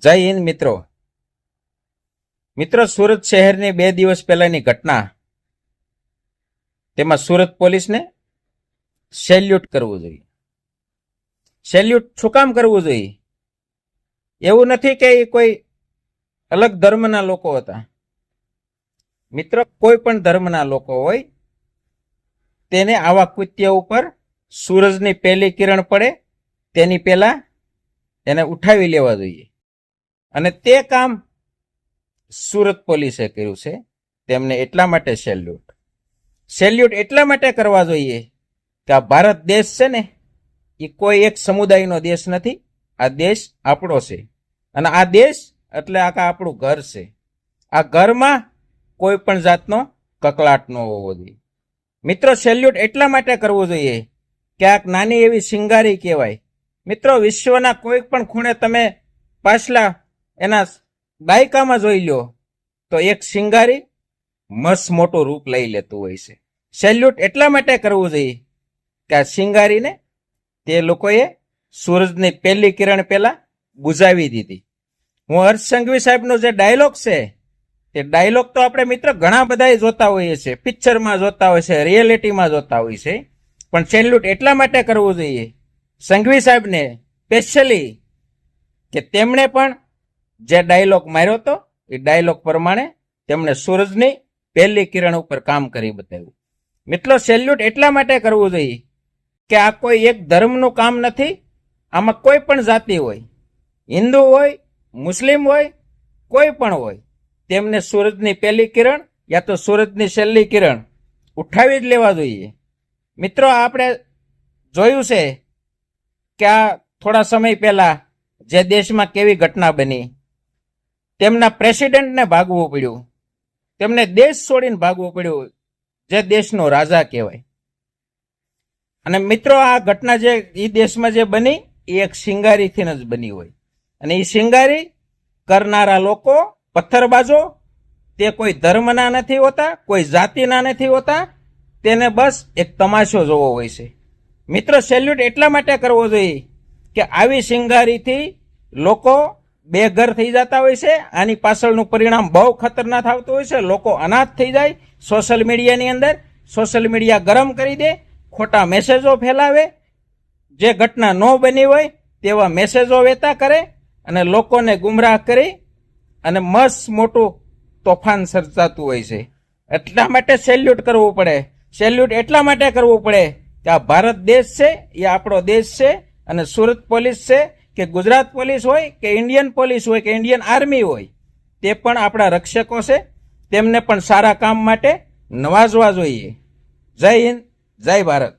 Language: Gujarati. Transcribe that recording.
જય હિન્દ મિત્રો સુરત શહેરની 2 દિવસ પહેલાની ઘટના, તેમાં સુરત પોલીસને સેલ્યુટ કરવું જોઈએ. સેલ્યુટ શું કામ કરવું જોઈએ? એવું નથી કે એ કોઈ અલગ ધર્મના લોકો હતા. મિત્રો, કોઈ પણ ધર્મના લોકો હોય તેને આવા કૃત્ય ઉપર સૂરજની પહેલી કિરણ પડે તેની પહેલા એને ઉઠાવી લેવા જોઈએ. અને તે કામ સુરત પોલીસે કર્યું છે. તેમને એટલા માટે સેલ્યુટ એટલા માટે કરવા જોઈએ કે આ ભારત દેશ છે ને, એ કોઈ એક સમુદાયનો દેશ નથી. આ દેશ આપણો છે અને આ દેશ એટલે આખા આપણું ઘર છે. આ ઘરમાં કોઈ પણ જાતનો કકળાટ ન હોવો જોઈએ. મિત્રો, સેલ્યુટ એટલા માટે કરવું જોઈએ કે આ નાની એવી શિંગારી કહેવાય. મિત્રો, વિશ્વના કોઈ પણ ખૂણે તમે પાછલા એના દાયકામાં જોઈ લો તો એક શિંગારી મસ્ત મોટું રૂપ લઈ લેતું હોય છે. સેલ્યુટ એટલા માટે કરવું જોઈએ કે આ શિંગારીને તે લોકોએ સૂરજની પહેલી કિરણ પહેલા બુઝાવી દીધી. હું હર્ષ સંઘવી સાહેબનો જે ડાયલોગ છે, તે ડાયલોગ તો આપણે મિત્રો ઘણા બધા જોતા હોઈએ છીએ, પિક્ચરમાં જોતા હોય છે, રિયાલિટીમાં જોતા હોય છે. પણ સેલ્યુટ એટલા માટે કરવું જોઈએ સંઘવી સાહેબને સ્પેશિયલી કે તેમણે પણ જે ડાયલોગ માર્યો હતો એ ડાયલોગ પ્રમાણે તેમણે સૂરજની પહેલી કિરણ ઉપર કામ કરી બતાવ્યું. મિત્રો, સેલ્યુટ એટલા માટે કરવું જોઈએ કે આ કોઈ એક ધર્મનું કામ નથી. આમાં કોઈ પણ જાતિ હોય, હિન્દુ હોય, મુસ્લિમ હોય, કોઈ પણ હોય, તેમને સૂરજની પહેલી કિરણ યા તો સૂરજની છેલ્લી કિરણ ઉઠાવી જ લેવા જોઈએ. મિત્રો, આપણે જોયું છે કે આ થોડા સમય પહેલા જે દેશમાં કેવી ઘટના બની, તેમના પ્રેસિડેન્ટને ભાગવું પડ્યું, તેમને દેશ છોડીને ભાગવું પડ્યું, જે દેશનો રાજા કહેવાય. અને મિત્રો, આ ઘટના જે એ દેશમાં જે બની એ એક શિંગારીથી જ બની હોય. અને એ શિંગારી કરનારા લોકો, પથ્થરબાજો, તે કોઈ ધર્મના નથી હોતા, કોઈ જાતિના નથી હોતા, તેને બસ એક તમાશો જોવો હોય છે. મિત્રો, સેલ્યુટ એટલા માટે કરવો જોઈએ કે આવી શિંગારીથી લોકો બેઘર થઈ જતા હોય છે. આની પાછળનું પરિણામ બહુ ખતરનાક આવતું હોય છે. લોકો અનાથ થઈ જાય સોશિયલ મીડિયાની અંદર. સોશિયલ મીડિયા ગરમ કરી દે, ખોટા મેસેજો ફેલાવે, જે ઘટના ન બની હોય તેવા મેસેજો વહેતા કરે અને લોકોને ગુમરાહ કરી અને મસ્ત મોટું તોફાન સર્જાતું હોય છે. એટલા માટે સેલ્યુટ કરવું પડે. સેલ્યુટ એટલા માટે કરવું પડે કે આ ભારત દેશ છે, એ આપણો દેશ છે. અને સુરત પોલીસ છે કે ગુજરાત પોલીસ હોય કે ઇન્ડિયન પોલીસ હોય કે ઇન્ડિયન આર્મી હોય, તે પણ આપણા રક્ષકો છે. તેમને પણ સારા કામ માટે નવાજવા જોઈએ. જય હિન્દ, જય ભારત.